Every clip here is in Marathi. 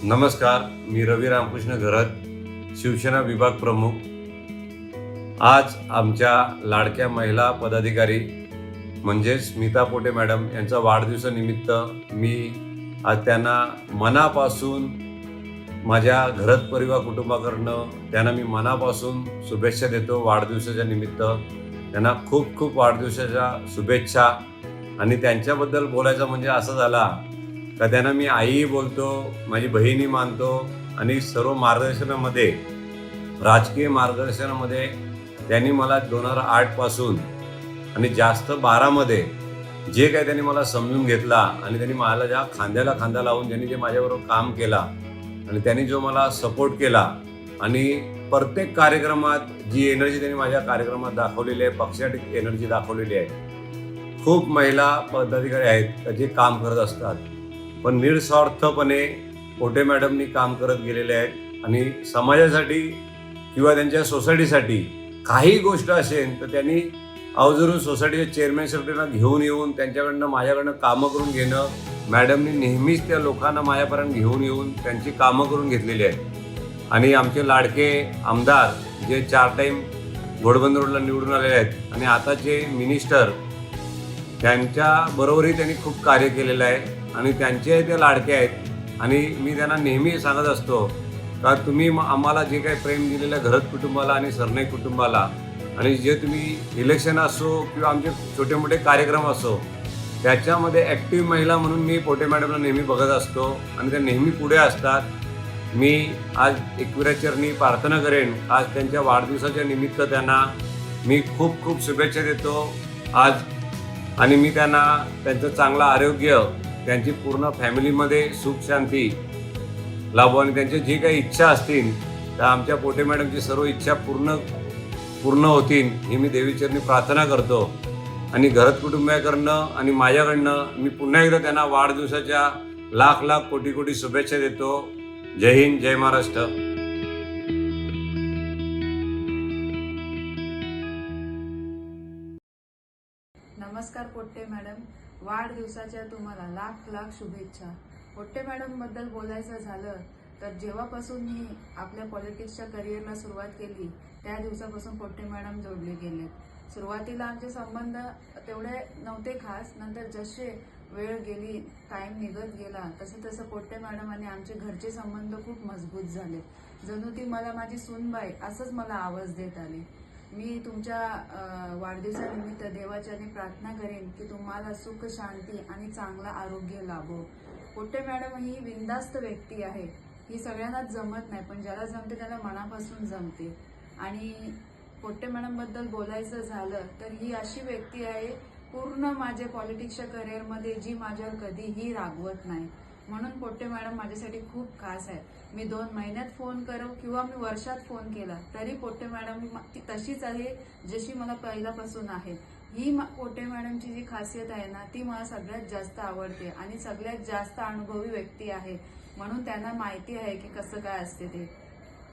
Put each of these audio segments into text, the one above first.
नमस्कार, मी रवी रामकृष्ण घरत, शिवसेना विभाग प्रमुख। आज आमच्या लाडक्या महिला पदाधिकारी म्हणजे स्मिता पोटे मॅडम यांचा वाढदिवसानिमित्त मी आज त्यांना मनापासून माझ्या घरत परिवार कुटुंबाकडनं त्यांना मी मनापासून शुभेच्छा देतो। वाढदिवसाच्या निमित्त त्यांना खूप खूप वाढदिवसाच्या शुभेच्छा। आणि त्यांच्याबद्दल बोलायचं म्हणजे असं झाला का त्यांना मी आई बोलतो, माझी बहिणी मानतो आणि सर्व मार्गदर्शनामध्ये, राजकीय मार्गदर्शनामध्ये त्यांनी मला 2008 पासून आणि जास्त 12 मध्ये जे काही त्यांनी मला समजून घेतला आणि त्यांनी मला ज्या खांद्याला खांदा लावून ज्यांनी जे माझ्याबरोबर काम केला आणि त्यांनी जो मला सपोर्ट केला आणि प्रत्येक कार्यक्रमात जी एनर्जी त्यांनी माझ्या कार्यक्रमात दाखवलेली आहे, पक्षासाठी एनर्जी दाखवलेली आहे। खूप महिला पदाधिकारी आहेत जे काम करत असतात, पण निस्वार्थपणे पोटे मॅडमनी काम करत गेलेले आहेत आणि समाजासाठी किंवा त्यांच्या सोसायटीसाठी काही गोष्ट असेल तर त्यांनी अवजरून सोसायटीच्या चेअरमॅन सेक्रेटरीला घेऊन येऊन त्यांच्याकडनं माझ्याकडनं कामं करून घेणं। मॅडमनी नेहमीच त्या लोकांना माझ्यापर्यंत घेऊन येऊन त्यांची कामं करून घेतलेली आहेत। आणि आमचे लाडके आमदार जे 4 टाईम घोडबंदर रोडला निवडून आलेले आहेत आणि आताचे मिनिस्टर, त्यांच्या बरोबरही त्यांनी खूप कार्य केलेलं आहे आणि त्यांचे ते लाडके आहेत। आणि मी त्यांना नेहमी सांगत असतो का तुम्ही आम्हाला जे काही प्रेम दिलेलं घरत कुटुंबाला आणि सरनाईक कुटुंबाला, आणि जे तुम्ही इलेक्शन असो किंवा आमचे छोटे मोठे कार्यक्रम असो त्याच्यामध्ये ॲक्टिव्ह महिला म्हणून मी पोटे मॅडमला नेहमी बघत असतो आणि त्या नेहमी पुढे असतात। मी आज एकविराचरणी प्रार्थना करेन, आज त्यांच्या वाढदिवसाच्या निमित्त त्यांना मी खूप खूप शुभेच्छा देतो आज। आणि मी त्यांना त्यांचं चांगलं आरोग्य, त्यांची पूर्ण फॅमिलीमध्ये सुख शांती लाभो आणि त्यांच्या जी काही इच्छा असतील त्या आमच्या पोटे मॅडमची सर्व इच्छा पूर्ण होतील ही मी देवीचरणी प्रार्थना करतो। आणि घरत कुटुंबियाकडनं आणि माझ्याकडनं मी पुन्हा एकदा त्यांना वाढदिवसाच्या लाख लाख कोटी कोटी शुभेच्छा देतो। जय हिंद, जय महाराष्ट्र। नमस्कार पोट्टे मॅडम, वाढदिवसाच्या तुम्हाला लाख लाख शुभेच्छा। पोट्टे मॅडमबद्दल बोलायचं झालं तर जेव्हापासून मी आपल्या पॉलिटिक्सच्या करिअरला सुरुवात केली त्या दिवसापासून पोट्टे मॅडम जोडले गेलेत। सुरुवातीला आमचे संबंध तेवढे नव्हते खास, नंतर जसे वेळ गेली, टाईम निघत गेला तसं पोट्टे मॅडम आणि आमचे घरचे संबंध खूप मजबूत झाले। जणू ती मला माझी सूनबाई असंच मला आवाज देत आली। मी तुमच्या वाढदिवसानिमित्त देवाच्याने प्रार्थना करेन की तुम्हाला सुख शांती आणि चांगलं आरोग्य लाभो। पोट्टे मॅडम ही बिनधास्त व्यक्ती आहे, ही सगळ्यांनाच जमत नाही, पण ज्याला जमते त्याला मनापासून जमते। आणि पोट्टे मॅडमबद्दल बोलायचं झालं तर ही अशी व्यक्ती आहे पूर्ण माझ्या पॉलिटिक्सच्या करिअरमध्ये जी माझ्यावर कधीही रागवत नाही, म्हणून पोट्टे मॅडम माझ्यासाठी खूप खास आहे। मी 2 महिन्यात फोन करो किंवा मी वर्षात फोन केला तरी पोट्टे मॅडम ती तशीच आहे जशी मला पहिल्यापासून आहे। ही पोट्टे मॅडमची जी खासियत आहे ना ती मला सगळ्यात जास्त आवडते आणि सगळ्यात जास्त अनुभवी व्यक्ती आहे, म्हणून त्यांना माहिती आहे की कसं काय असते ते।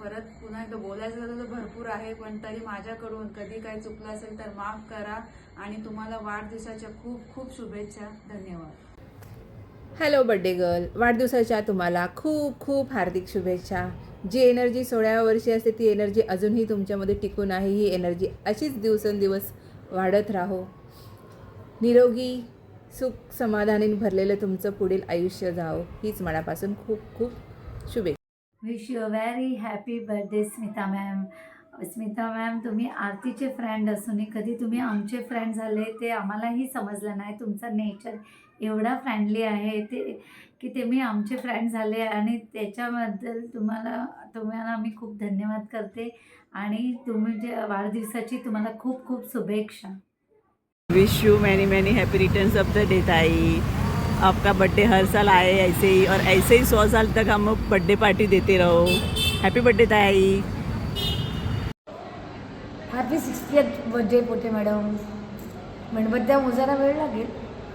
परत पुन्हा एकदा बोलायचं झालं तर भरपूर आहे, पण तरी माझ्याकडून कधी काही चुकलं असेल तर माफ करा आणि तुम्हाला वाढदिवसाच्या खूप खूप शुभेच्छा। धन्यवाद। हॅलो बड्डे गर्ल, वाढदिवसाच्या तुम्हाला खूप खूप हार्दिक शुभेच्छा। जी एनर्जी 16व्या वर्षी असते ती एनर्जी अजूनही तुमच्यामध्ये टिकून आहे। ही एनर्जी अशीच दिवसेंदिवस वाढत राहो। निरोगी सुख समाधानी भरलेलं तुमचं पुढील आयुष्य जाओ, हीच मनापासून खूप खूप शुभेच्छा। Wish you a very happy birthday Smita ma'am. Smita ma'am, तुम्ही आरतीचे फ्रेंड असूनही कधी तुम्ही आमचे फ्रेंड झाले ते आम्हालाही समजलं नाही। तुमचं नेचर एवढा फ्रेंडली आहे की तुम्ही आमचे फ्रेंड झाले आणि त्याच्याबद्दल तुम्हाला मी खूप धन्यवाद करते आणि तुमच्या वाढदिवसाची तुम्हाला खूप खूप शुभेच्छा। विश यू मैनी मैनी happy returns of the day ताई। आपका बर्थडे हर साल आए ऐसे ही, और ऐसे ही 100 साल तक हम बर्थडे पार्टी देते रहो। हैप्पी बर्थडे ताई। Happy 60th birthday Pote madam. मेणबत्त्या मोजायला वेळ लागेल,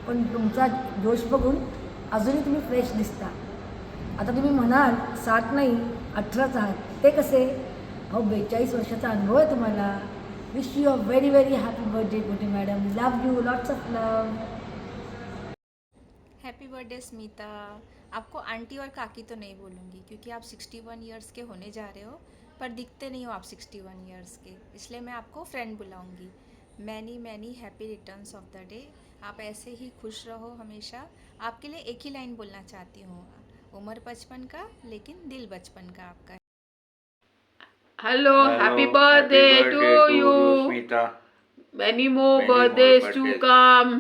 पण तुमचा जोश बघून अजूनही तुम्ही फ्रेश दिसता। आता तुम्ही म्हणाल 7 नाही 18च आहात, ते कसे? अहो 42 वर्षाचा अनुभव आहे तुम्हाला। Wish you a very very happy birthday Pote madam. Love you, lots of love. Happy birthday Smita. आपको आंटी और काकी तो नहीं बोलूँगी क्योंकि आप 61 इयर्स के होने जा रहे हो, पर दिखते नहीं हो आप 61 इयर्स के, इसलिए मैं आपको फ्रेंड बुलाऊँगी। मैनी मैनी happy returns of the day. आप ऐसे ही खुश रहो हमेशा। आपके लिए एक ही लाइन बोलना चाहती हूँ, उम्र 55 का लेकिन दिल बचपन का आपका। Hello, happy birthday to you. Smita. Many more Many more birthdays to birthdays. come.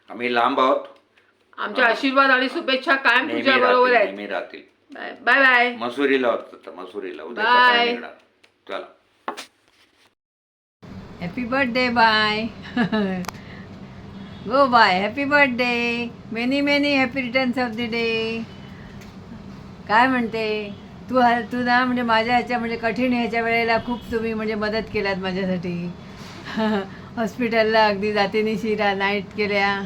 आम्ही लांब आहोत. आमच्या आशीर्वाद आणि शुभेच्छा कायम नेहमी तुझ्या बरोबर राहतील, आहेत. नेहमी राहतील. Bye bye. मसुरीला होत आता, मसुरीला उद्या Bye. सकाळी निघणार. चला. Happy birthday bye. Go bye. Happy birthday. Many many happy returns of the day. काय म्हणते तू ना म्हणजे माझ्या ह्याच्या म्हणजे कठीण ह्याच्या वेळेला खूप तुम्ही म्हणजे मदत केलात माझ्यासाठी. हॉस्पिटलला अगदी जातीनिशी नाईट केल्या.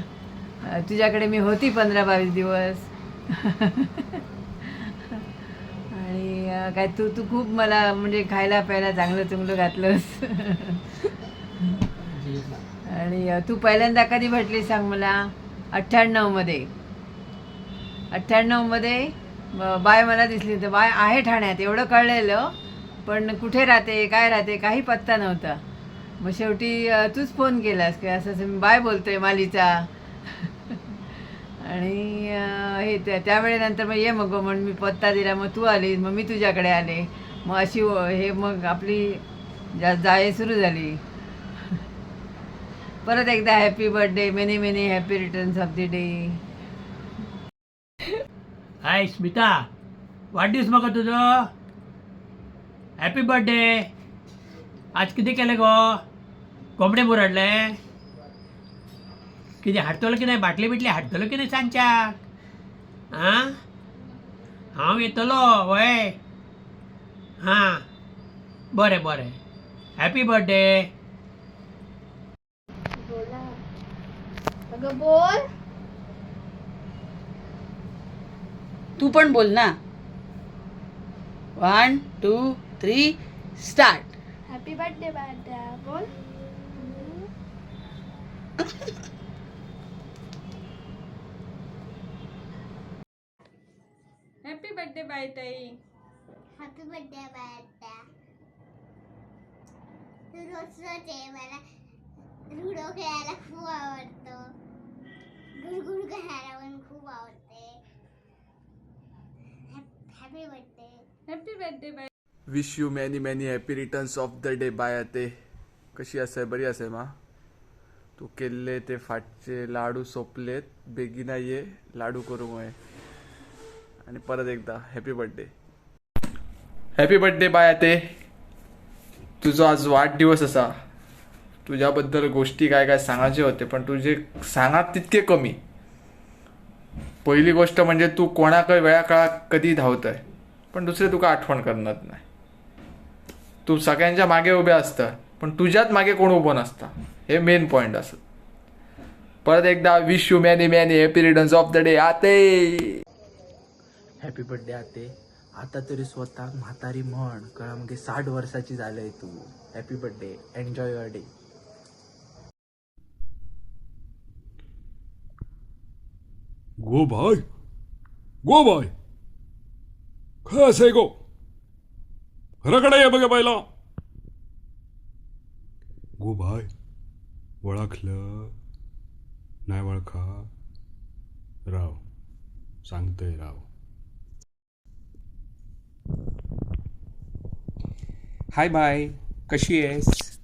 तुझ्याकडे मी होती 15-22 दिवस. आणि काय तू खूप मला म्हणजे खायला प्यायला चांगलं चुंगलं घातलंस. आणि तू पहिल्यांदा कधी भेटली सांग मला? 98मध्ये. 98मध्ये बाय मला दिसली. तर बाय आहे ठाण्यात एवढं कळलेलं, पण कुठे राहते काय राहते काही पत्ता नव्हता. मग शेवटी तूच फोन केलास की असं असं मी बाय बोलतोय मालीचा. आणि हे त्यावेळेनंतर मग ये मग म्हणून मी पत्ता दिला. मग तू आलीस, मग मी तुझ्याकडे आले. मग अशी हे मग आपली जाय सुरू झाली. परत एकदा happy birthday. Many many happy returns of the day. Hi Smita, वाढदिवस मग तुझं. Happy birthday. आज किती केले गो? कोंबडे बुरडले किती? हाडतलो की नाही? बाटली बिटली हाडतलो की नाही सांच्या? हां हांव येतलो वय. हां बरें बरें. Happy birthday. अगं बोल. तू पण बोल ना. 1 2 3 स्टार्ट. हॅपी बर्थडे बाळा, बोल. हॅपी बर्थडे बाय ताई. हॅपी बर्थडे बाळा. तू रोज रोज ये. मला लुडो खेळायला खूप आवडतं. गुडगुड खेळायला पण खूप आवडते. Happy birthday. Happy birthday bye. Wish you many many happy returns of the day bye. ते कशी असे? बरी असे मा? तू केल्ले ते फाटचे लाडू सोपलेत. बेगिना ये लाडू करू मये. आणि परत एकदा happy birthday. Happy birthday bye. ते तुझा आज वाढदिवस असा. तुझ्याबद्दल गोष्टी काय काय सांगायचे होते, पण तुझे सांगात तितके कमी. पहिली गोष्ट म्हणजे तू कोणाकडे वेळा काळात कधी धावतय, पण दुसरे तुका आठवण करणार नाही. तू सगळ्यांच्या मागे उभे असता, पण तुझ्यात मागे कोण उभं नसता. हे मेन पॉईंट असत. परत एकदा wish you many many happy returns of the day आते. हॅपी बर्थडे आते. आता तरी स्वतः म्हातारी म्हण कळा, मग 60 वर्षाची झालंय तू. Happy birthday. Enjoy your day. Go भाई, गो भाई. काय असे गो? घराकडे ये बघा पहिला. गो भाई, ओळखलं नाही? ओळखा राव, सांगतोय राव. हाय बाय, कशी आहेस?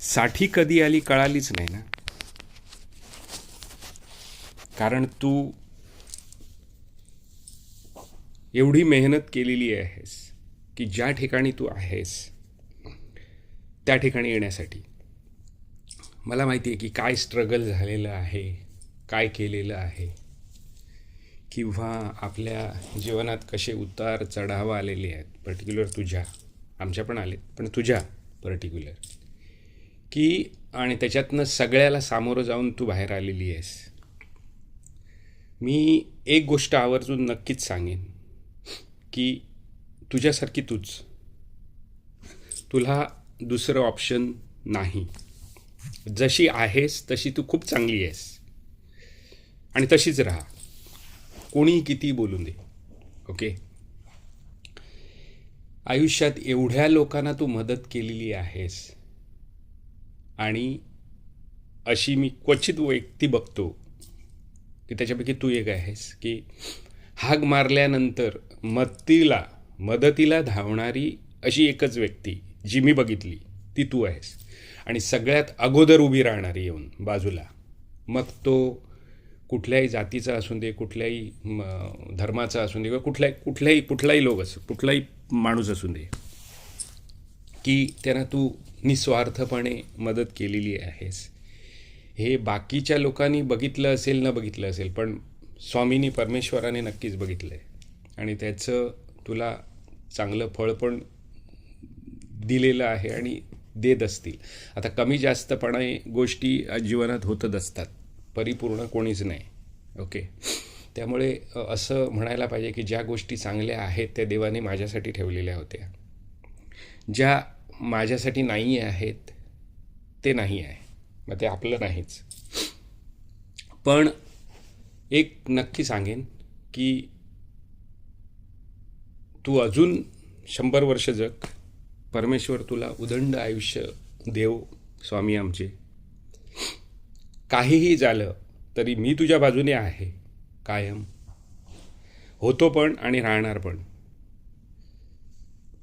60 कधी आली कळालीच नाही ना. कारण तू एवढी मेहनत केलेली आहेस की ज्या ठिकाणी तू आहेस त्या ठिकाणी येण्यासाठी. मला माहिती आहे की काय स्ट्रगल झालेलं आहे, काय केलेलं आहे, किंवा आपल्या जीवनात कसे उतार चढाव आलेले आहेत. पर्टिक्युलर तुझ्या, आमच्या पण आलेत, पण तुझ्या पर्टिक्युलर की, आणि त्याच्यातनं सगळ्याला सामोरं जाऊन तू बाहेर आलेली आहेस. मी एक गोष्ट आवर्जून नक्कीच सांगेन की तुझ्यासारखी तुला दुसरं ऑप्शन नाही. जशी आहेस तशी तू खूप चांगली आहेस. आणि तशीच राहा, कोणीही कितीही बोलून दे. ओके. आयुष्यात एवढ्या लोकांना तू मदत केलेली आहेस आणि अशी मी क्वचित व्यक्ती बघतो की त्याच्यापैकी तू एक आहेस की हाक मारल्यानंतर मदतीला धावणारी अशी एकच व्यक्ती जी मी बघितली ती तू आहेस. आणि सगळ्यात अगोदर उभी राहणारी येऊन बाजूला, मग तो कुठल्याही जातीचा असून दे, कुठल्याही धर्माचा असून दे, किंवा कुठलाही लोक असो, कुठलाही माणूस असून दे, की त्यांना तू निस्वार्थपणे मदत केलेली आहेस. हे बाकीच्या लोकांनी बघितलं असेल न बघितलं असेल, पण स्वामीनी परमेश्वराने नक्कीच बघितलं आहे आणि त्याचं तुला चांगलं फळ पण दिलेलं आहे आणि देत असतील. आता कमी जास्तपणे गोष्टी जीवनात होतच असतात, परिपूर्ण कोणीच नाही. ओके. त्यामुळे असं म्हणायला पाहिजे की ज्या गोष्टी चांगल्या आहेत त्या देवाने माझ्यासाठी ठेवलेल्या होत्या, ज्या माझ्यासाठी नाही आहेत ते नाही आहे, मग ते आपलं नाहीच. पण एक नक्की सांगेन की तू अजून 100 वर्ष जग, परमेश्वर तुला उदंड आयुष्य देव स्वामी आमचे. काहीही झालं तरी मी तुझ्या बाजूने आहे कायम, होतो पण आणि राहणार पण.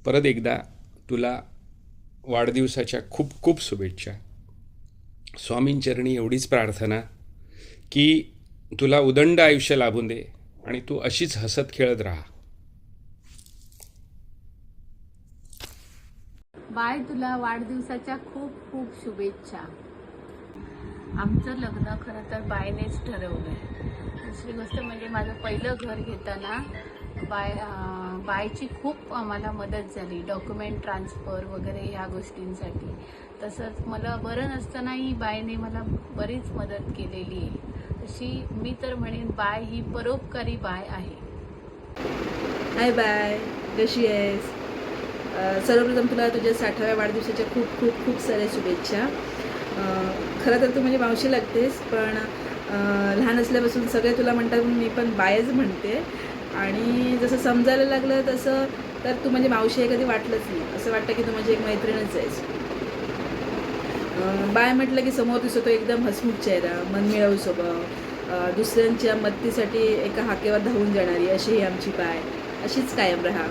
परत एकदा तुला वाढदिवसाच्या खूप खूप शुभेच्छा. स्वामींचरणी एवढीच प्रार्थना की तुला उदंड आयुष्य लाभून दे आणि तू अशीच हसत खेळत राहा. बाय, तुला वाढदिवसाच्या खूप खूप शुभेच्छा. आमचं लग्न खरं तर बायनेच ठरवलं आहे. दुसरी गोष्ट म्हणजे माझं पहिलं घर घेताना बायची खूप आम्हाला मदत झाली, डॉक्युमेंट ट्रान्सफर वगैरे ह्या गोष्टींसाठी. तसंच मला बरं नसतानाही बायने मला बरीच मदत केलेली आहे. अशी मी तर म्हणेन बाय ही परोपकारी बाय आहे. हाय बाय, कशी आहेस? सर्वप्रथम तुला तुझ्या 60व्या वाढदिवसाच्या खूप खूप खूप साऱ्या शुभेच्छा. खरं तर तू म्हणजे मावशी लागतेस, पण लहान असल्यापासून सगळे तुला म्हणतात म्हणून मी पण बायच म्हणते. आणि जसं समजायला लागलं तसं तर तू म्हणजे मावशी आहे कधी वाटलंच नाही. असं वाटतं की तू माझी एक मैत्रीणच आहेस. बाय म्हटलं की समोर दिसतो एकदम हसमुख चेहरा, मनमिळाऊ स्वभाव, दुसऱ्यांच्या मदतीसाठी एका हाकेवर धावून जाणारी अशी ही आमची बाय. अशीच कायम राहा.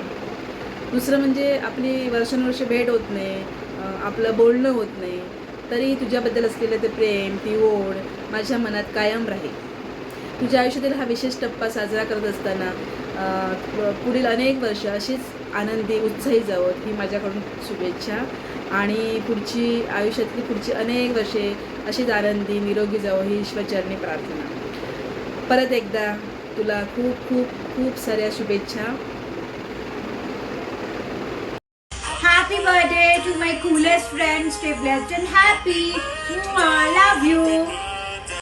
दुसरं म्हणजे आपली वर्षानुवर्षे भेट होत नाही, आपलं बोलणं होत नाही, तरी तुझ्याबद्दल असलेलं ते प्रेम, ती ओढ माझ्या मनात कायम राहील. तुझ्या आयुष्यातील हा विशेष टप्पा साजरा करत असताना पुढील अनेक वर्ष अशीच आनंदी उत्साही जावं ही माझ्याकडून शुभेच्छा. आणि आयुष्यातली पुढची अनेक वर्षे अशीच आनंदी निरोगी जावं ही ईश्वरचरणी प्रार्थना. परत एकदा तुला खूप खूप खूप साऱ्या शुभेच्छा. Happy birthday to my coolest friend. Stay blessed and happy. Mwah, love you.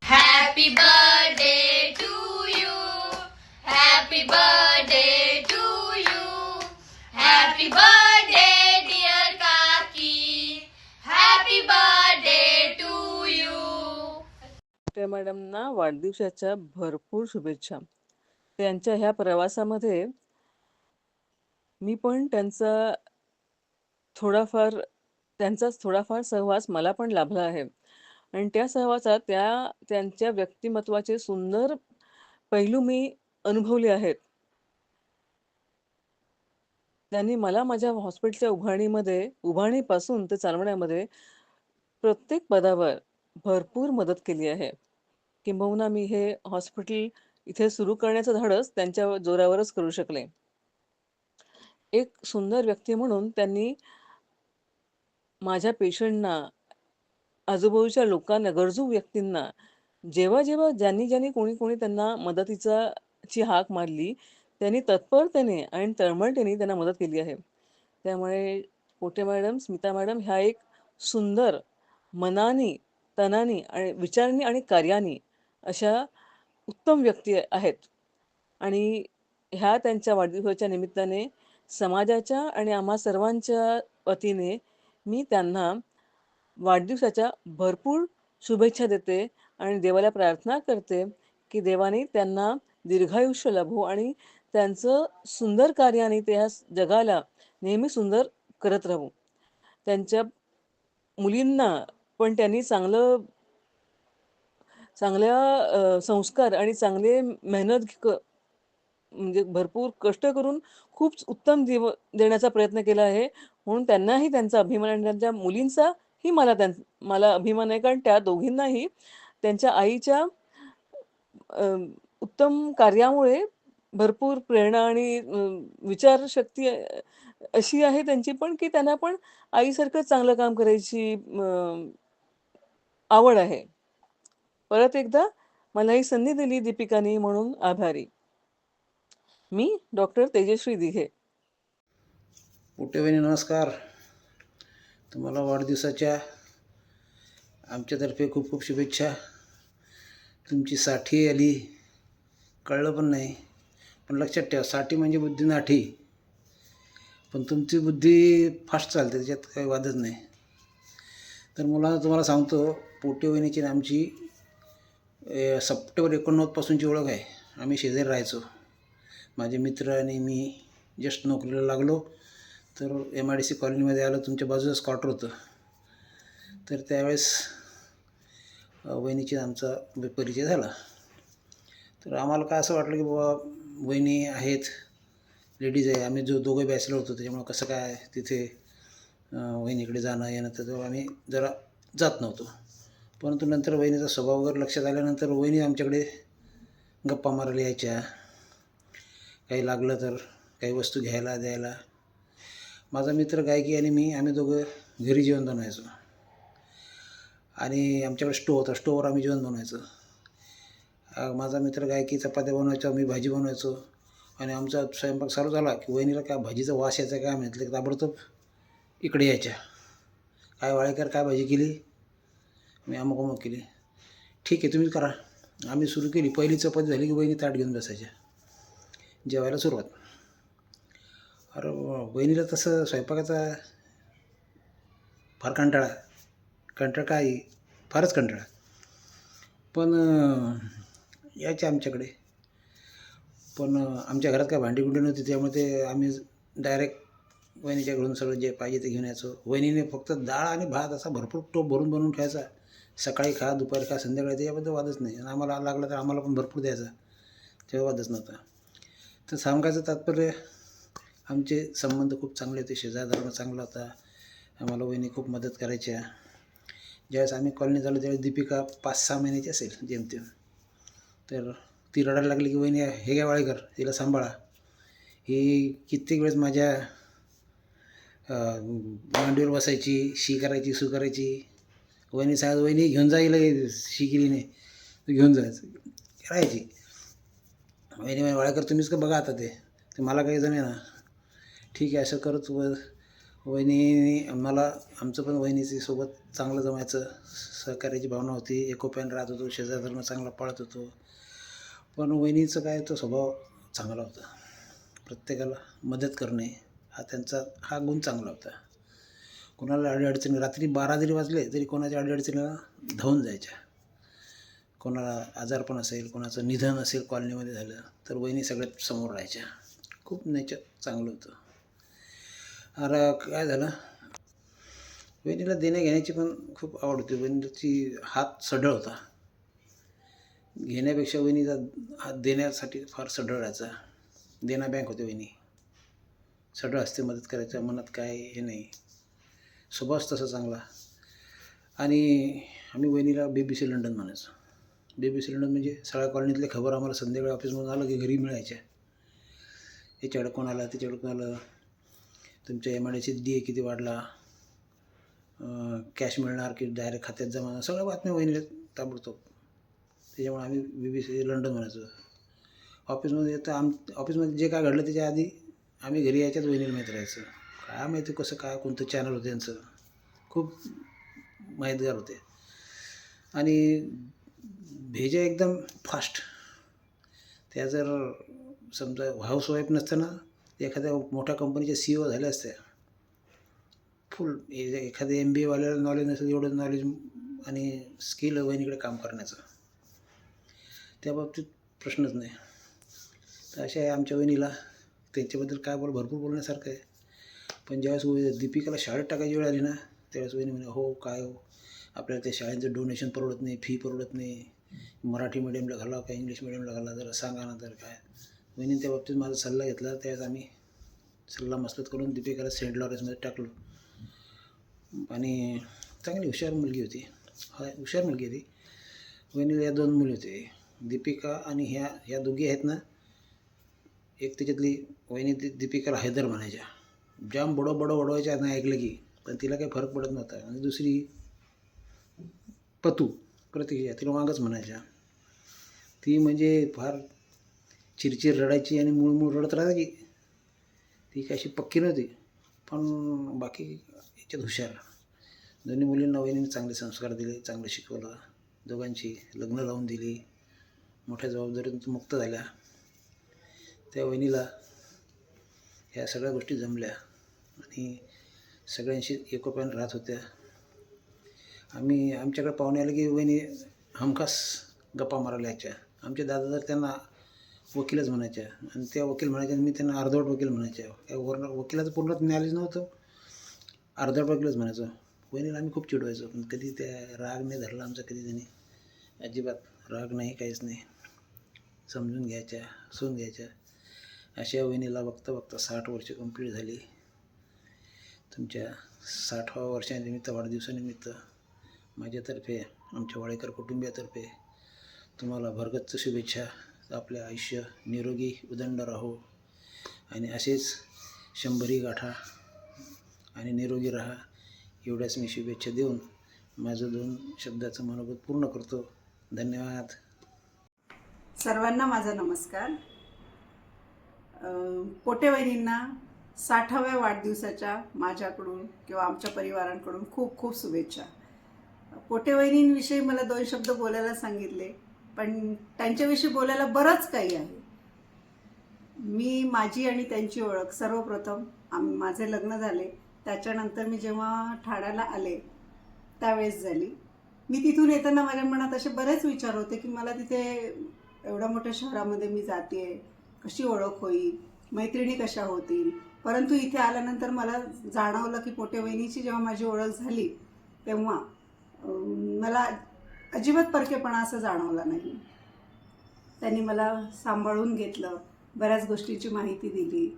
Happy birthday to you. Happy birthday to you. Happy birthday dear Kaki. Happy birthday to you. त्या मॅडमना वाढदिवसाच्या भरपूर शुभेच्छा. त्यांच्या ह्या प्रवासामध्ये मी पण त्यांचाच थोडाफार सहवास मला पण लाभला आहे आणि त्या सहवासात त्यांच्या व्यक्तिमत्वाचे सुंदर पैलू मी अनुभवले आहेत. त्यांनी मला माझ्या हॉस्पिटलच्या उभारणीपासून ते चालवण्यामध्ये प्रत्येक पदावर भरपूर मदत केली आहे. किंबहुना मी हे हॉस्पिटल इथे सुरू करण्याचं धाडस त्यांच्या जोरावरच करू शकले. एक सुंदर व्यक्ती म्हणून त्यांनी माझ्या पेशंटना, आजूबाजूच्या लोकांना, गरजू व्यक्तींना जेव्हा ज्यांनी कोणी त्यांना मदतीची हाक मारली, त्यांनी तत्परतेने आणि तळमळतेने त्यांना मदत केली आहे. त्यामुळे पोटे मॅडम, स्मिता मॅडम ह्या एक सुंदर मनानी, तनानी आणि विचारांनी आणि कार्यानी अशा उत्तम व्यक्ती आहेत. आणि ह्या त्यांच्या वाढदिवसाच्या निमित्ताने समाजाच्या आणि आम्हा सर्वांच्या वतीने मी त्यांना वाढदिवसाच्या भरपूर शुभेच्छा देते आणि देवाला प्रार्थना करते की देवाने त्यांना दीर्घायुष्य लाभो आणि त्यांचं सुंदर कार्याने ते ह्या जगाला नेहमी सुंदर करत राहू. त्यांच्या मुलींना पण त्यांनी चांगल्या संस्कार आणि चांगले म्हणजे भरपूर कष्ट करून खूप उत्तम देण्याचा प्रयत्न केला आहे. म्हणून त्यांनाही त्यांचा अभिमान आणि त्यांच्या मुलींचाही मला अभिमान आहे, कारण त्या दोघींनाही त्यांच्या आईच्या उत्तम कार्यामुळे भरपूर प्रेरणा आणि विचारशक्ती अशी आहे त्यांची पण, की त्यांना पण आईसारखं चांगलं काम करायची आवड आहे. परत एकदा मला ही संधी दिली दीपिकाने म्हणून आभारी. मी डॉक्टर तेजश्री दिघे. पोटेवहिनी नमस्कार. तुम्हाला वाढदिवसाच्या आमच्यातर्फे खूप खूप शुभेच्छा. तुमची 60 आली, कळलं पण नाही, पण लक्षात ठेवा 60 म्हणजे बुद्धी नाठी, पण तुमची बुद्धी फास्ट चालते, त्याच्यात काही वादच नाही. तर तुम्हाला सांगतो, पोटेवहिनीची आणि आमची सप्टेंबर 89पासूनची ओळख आहे. आम्ही शेजारी राहायचो. माझे मित्र आणि मी जस्ट नोकरीला लागलो तर MIDC कॉलनीमध्ये आलो. तुमच्या बाजूलाच क्वार्टर होतं. तर त्यावेळेस वहिनीची आमचा परिचय झाला. तर आम्हाला काय असं वाटलं की बाबा वहिनी आहेत, लेडीज आहे, आम्ही दोघे बॅचलर होतो, त्याच्यामुळं कसं काय तिथे वहिनीकडे जाणं येणं, तर तेव्हा आम्ही जरा जात नव्हतो. परंतु नंतर वहिनीचा स्वभाव वगैरे लक्षात आल्यानंतर वहिनी आमच्याकडे गप्पा मारायला यायच्या, काही लागलं तर काही वस्तू घ्यायला द्यायला. माझा मित्र गायकी आणि आम्ही दोघं घरी जेवण बनवायचो आणि आमच्याकडे स्टोव होता, स्टोववर आम्ही जेवण बनवायचो. माझा मित्र गायकी चपात्या बनवायचा, मी भाजी बनवायचो आणि आमचा स्वयंपाक चालू झाला की वहिनीला काय भाजीचा वास यायचा काय म्हटलं, ताबडतोब इकडे यायच्या. काय वाळेकर, काय भाजी केली? मी अमुक केली. ठीक आहे, तुम्ही करा. आम्ही सुरू केली. पहिली चपाती झाली की वहिनी ताट घेऊन बसायच्या, जेवायला सुरुवात. अरे वहिनीला तसं स्वयंपाकाचा फार कंटाळा काय, फारच कंटाळा. पण यायच्या आमच्याकडे. पण आमच्या घरात काय भांडी नव्हती, त्यामुळे ते आम्ही डायरेक्ट वहिनीच्याकडून सगळं जे पाहिजे ते घेऊन यायचो. वहिनीने फक्त डाळ आणि भात असा भरपूर टोप भरून बनवून ठेवायचा. सकाळी खा, दुपारी खा, संध्याकाळी, त्याच्याबद्दल वादच नाही. आणि आम्हाला लागला तर आम्हाला पण भरपूर द्यायचा, तेव्हा वादच नव्हता. तर सांगायचं तात्पर्य, आमचे संबंध खूप चांगले होते, शेजार धर्म चांगला होता. आम्हाला वहिनी खूप मदत करायच्या. ज्यावेळेस आम्ही कॉलनी झालो त्यावेळेस दीपिका 5-6 महिन्याची असेल जेमतेम. तर ती रडायला लागली की वहिनी, हे घ्या वाळेकर, तिला सांभाळा. ही कित्येक वेळेस माझ्या मांडीवर बसायची, शी करायची, सू करायची. वहिनी सांगायचं, वहिनी घेऊन जाईल, शी केली नाही, तू घेऊन जायचं, राहायची. वहिनी वाळेकर तुम्हीच का बघा आता, ते मला काही जमे ना. ठीक आहे, असं करत वहिनी आमचं पण वहिनीची सोबत चांगलं जमायचं. सहकार्याची भावना होती, एकोप्याने राहत होतो, शेजार धर्म चांगला पाळत होतो. पण वहिनीचं काय, तो स्वभाव चांगला होता. प्रत्येकाला मदत करणे हा गुण चांगला होता. कोणाला अडीअडचणी, रात्री 12 जरी वाजले तरी कोणाच्या अडीअडचणीला धावून जायच्या. कोणाला आजारपण असेल, कोणाचं निधन असेल कॉलनीमध्ये झालं तर वहिनी सगळ्यात समोर राहायच्या. खूप नेचर चांगलं होतं. अरे काय झालं, वहिनीला देण्या घेण्याची पण खूप आवड होती. वहिनीची हात सढळ होता. घेण्यापेक्षा वहिनीचा हात देण्यासाठी फार सढळ राहायचा. देना बँक होते वहिनी. सढळ हस्ते मदत करायचं, मनात काय हे नाही, स्वभावच तसा चांगला. आणि आम्ही वहिनीला BBC लंडन म्हणायचो. BBC लंडन म्हणजे सगळ्या कॉलनीतले खबर आम्हाला संध्याकाळी ऑफिसमधून आलं की घरी मिळायच्या. याच्याकडे कोण आला, त्याच्याकडे कोण आलं, तुमच्या MIDC DA किती वाढला, कॅश मिळणार की डायरेक्ट खात्यात जमा होणार, सगळ्या बातम्या वहिनीला ताबडतोब. त्याच्यामुळे आम्ही BBC लंडन म्हणायचो. ऑफिसमध्ये येतं ऑफिसमध्ये जे काय घडलं त्याच्या आधी आम्ही घरी यायच्यात वहिनीला माहीत राहायचं. काय माहिती कसं काय, कोणतं चॅनल होतं त्यांचं, खूप माहितगार होते. आणि भेजा एकदम फास्ट. त्या जर समजा हाऊसवाईफ नसताना एखाद्या मोठ्या कंपनीच्या CEO झाल्या असत्या. फुल एखाद्या MBA वाल्याला नॉलेज नसेल एवढं नॉलेज आणि स्किल वहिनीकडे काम करण्याचं. त्या बाबतीत प्रश्नच नाही. तर अशा आहे आमच्या वहिनीला, त्यांच्याबद्दल काय भरपूर बोलण्यासारखं आहे. पण ज्यावेळेस दीपिकाला शाळेत टाकायची वेळ आली ना, त्यावेळेस वहिनी म्हणे हो काय हो, आपल्याला त्या शाळेचं डोनेशन परवडत नाही, फी परवडत नाही, मराठी मिडियमला घाला का इंग्लिश मिडियमला घाला, जरा सांगा ना. तर काय वहिनीने त्या बाबतीत माझा सल्ला घेतला. त्यावेळेस आम्ही सल्ला मसलत करून दीपिकाला सेंट लॉरेन्समध्ये टाकलो. आणि चांगली हुशार मुलगी होती, हुशार मुलगी होती. वहिनीला या 2 मुली होते, दीपिका आणि ह्या दोघी आहेत ना. एक त्याच्यातली वहिनी दीपिकाला हैदर म्हणायच्या, जाम बडवायच्या नाही ऐकलं की, पण तिला काही फरक पडत नव्हता. आणि दुसरी पतू प्रतीक्षा, तिला वांगच म्हणायच्या. ती म्हणजे फार चिरचिर रडायची आणि मूळ रडत राहायची. ती काय अशी पक्की नव्हती, पण बाकी याच्यात हुशार. दोन्ही मुलींना वहिनीने चांगले संस्कार दिले, चांगलं शिकवलं. दोघांची लग्न लावून दिली, मोठ्या जबाबदारीतून मुक्त झाल्या. त्या वहिनीला ह्या सगळ्या गोष्टी जमल्या आणि सगळ्यांशी एकोप्याने राहत होत्या. आमच्याकडे पाहुणे आले की वहिनी हमखास गप्पा मारायला यायच्या. आमचे दादा तर त्यांना वकीलच म्हणायच्या, आणि त्या वकील म्हणायच्या, मी त्यांना अर्धवट वकील म्हणायच्या. त्या वकिलाचं पूर्ण नॉलेज नव्हतं, अर्धवट वकीलच म्हणायचो. वहिनीला आम्ही खूप चिडवायचो, पण कधी त्या राग नाही धरला आमचा कधी त्यांनी. अजिबात राग नाही, काहीच नाही. समजून घ्यायच्या, हसून घ्यायच्या. अशा वहिनीला बघता 60 वर्ष कंप्लीट झाली. तुमच्या 60व्या वर्षानिमित्त, वाढदिवसानिमित्त माझ्यातर्फे, आमच्या वाडेकर कुटुंबियातर्फे तुम्हाला भरगच्च शुभेच्छा. आपले आयुष्य निरोगी उदंड राहो आणि असेच 100 गाठा आणि निरोगी राहा, एवढ्याच मी शुभेच्छा देऊन माझं 2 शब्दाचं मनोगत पूर्ण करतो. धन्यवाद. सर्वांना माझा नमस्कार. पोटेवहिनींना 60व्या वाढदिवसाच्या माझ्याकडून किंवा आमच्या परिवारांकडून खूप खूप शुभेच्छा. पोटेवहिनींविषयी मला 2 शब्द बोलायला सांगितले, पण त्यांच्याविषयी बोलायला बरंच काही आहे. माझी आणि त्यांची ओळख सर्वप्रथम माझे लग्न झाले त्याच्यानंतर मी जेव्हा ठाण्याला आले त्यावेळेस झाली. मी तिथून येताना माझ्या मनात असे बरेच विचार होते की मला तिथे एवढ्या मोठ्या शहरामध्ये मी जाते, कशी ओळख होईल, मैत्रिणी कशा होतील. परंतु इथे आल्यानंतर मला जाणवलं की पोटेवहिनीची जेव्हा माझी ओळख झाली तेव्हा मला अजिबात परकेपणा असं जाणवला नाही. त्यांनी मला सांभाळून घेतलं, बऱ्याच गोष्टींची माहिती दिली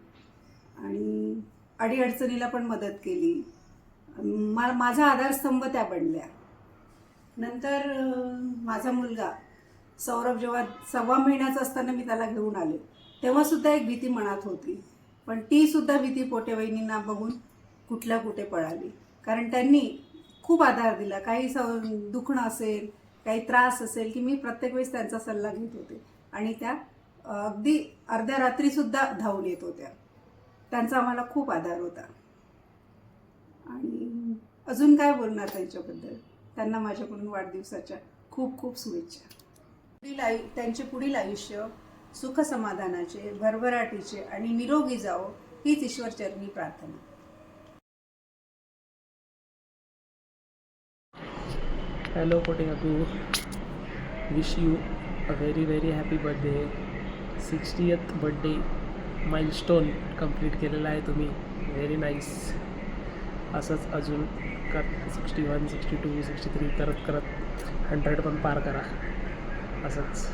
आणि अडीअडचणीला पण मदत केली. माझा आधारस्तंभ त्या बनल्या. नंतर माझा मुलगा सौरभ जेव्हा 1.25 महिन्याचा असताना मी त्याला घेऊन आले तेव्हासुद्धा एक भीती मनात होती, पण तीसुद्धा भीती पोटेवहिनींना बघून कुठे पळाली. कारण त्यांनी खूप आधार दिला. काही दुखणं असेल, काही त्रास असेल की मी प्रत्येक वेळेस त्यांचा सल्ला घेत होते आणि त्या अगदी अर्ध्या रात्रीसुद्धा धावून येत होत्या. त्यांचा आम्हाला खूप आधार होता. आणि अजून काय बोलणार त्यांच्याबद्दल. त्यांना माझ्याकडून वाढदिवसाच्या खूप खूप शुभेच्छा. त्यांचे पुढील आयुष्य सुख समाधानाचे, भरभराटीचे आणि निरोगी जावो हीच ईश्वरचरणी प्रार्थना. हॅलो पोटे काकू, wish you a very very happy birthday. 60th birthday milestone complete केलेला आहे तुम्ही. Very nice. असंच अजून 61, 62, 63 करत 100 पण पार करा. असंच.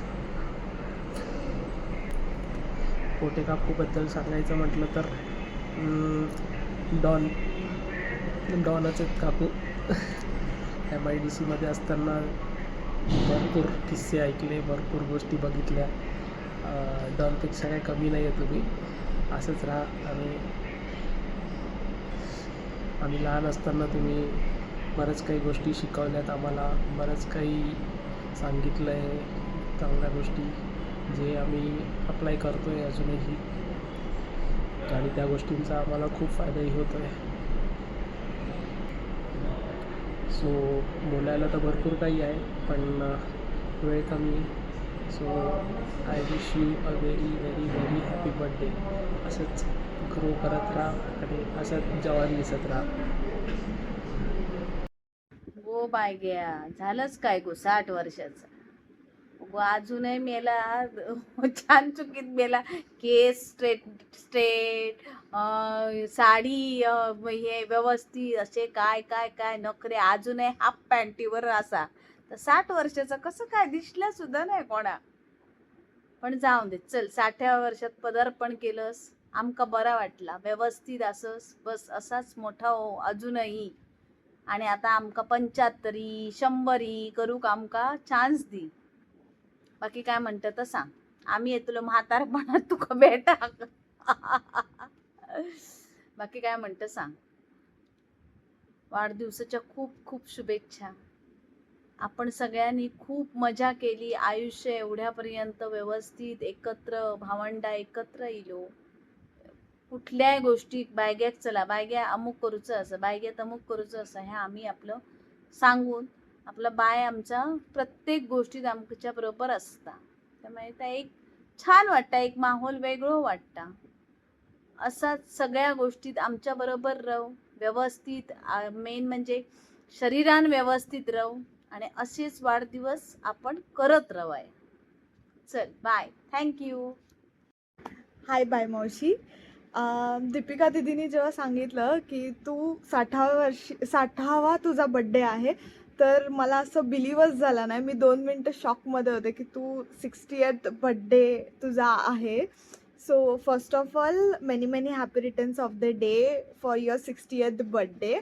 पोटे काकूबद्दल सांगायचं म्हटलं तर डॉनच आहेत काकू. MIDCमध्ये असताना भरपूर किस्से ऐकले, भरपूर गोष्टी बघितल्या. डॉनपेक्षा काही कमी नाही आहे तुम्ही. असंच राहा. आणि आम्ही लहान असताना तुम्ही बऱ्याच काही गोष्टी शिकवल्यात आम्हाला, बरंच काही सांगितलं आहे, चांगल्या गोष्टी जे आम्ही अप्लाय करतो आहे अजूनही, आणि त्या गोष्टींचा आम्हाला खूप फायदाही होतो आहे. सो बोलायला तर भरपूर काही आहे पण वेळ कमी. So I wish you a very very very happy birthday. असंच ग्रो करत राहा आणि असंच जवान दिसत राहा. हो बाय गया, झालंच काय गो 60 वर्षाचं. अजूनही मेला छान चुकीत मेला. केस स्ट्रेट साडी हे व्यवस्थित असे काय काय काय नखरे. अजूनही हाफ पॅन्टीवर असा. तर 60 वर्षाचा कसं काय दिसला सुद्धा नाही कोणा. पण जाऊन दे चल, 60व्या वर्षात पदार्पण केलंस आमका बरा वाटला. व्यवस्थित असंच बस असाच मोठा हो अजूनही. आणि आता आमका 75 100 करूक आमका चान्स दी. बाकी काय म्हणतं तर सांग. आम्ही येतलो म्हातारपणात तुका भेटा. बाकी काय म्हणतं सांग. वाढदिवसाच्या खूप खूप शुभेच्छा. आपण सगळ्यांनी खूप मजा केली. आयुष्य एवढ्यापर्यंत व्यवस्थित एकत्र भावंडा एकत्र इलो. कुठल्याही गोष्टी बायग्याक चला बायग्या अमुक करूचं असं बायग्यात अमुक करूचं असं हे आम्ही आपलं सांगून आपलं बाय आमच्या प्रत्येक गोष्टीत आमच्या बरोबर असता. त्यामुळे त्या एक छान वाटतं. एक माहोल वेगळं वाटतं. असाच सगळ्या गोष्टीत आमच्या बरोबर राहू. व्यवस्थित मेन म्हणजे शरीरान व्यवस्थित राहू. आणि असेच वाढदिवस आपण करत राहाय. चल बाय. थँक्यू. हाय बाय मावशी. दीपिका दिदीने जेव्हा सांगितलं की तू 60वा तुझा बड्डे आहे, तर मला असं बिलीवच झालं नाही. मी 2 मिनटं शॉकमध्ये होते की तू 60th बड्डे तुझा आहे. So first of all many many happy returns of the day for your 60th birthday.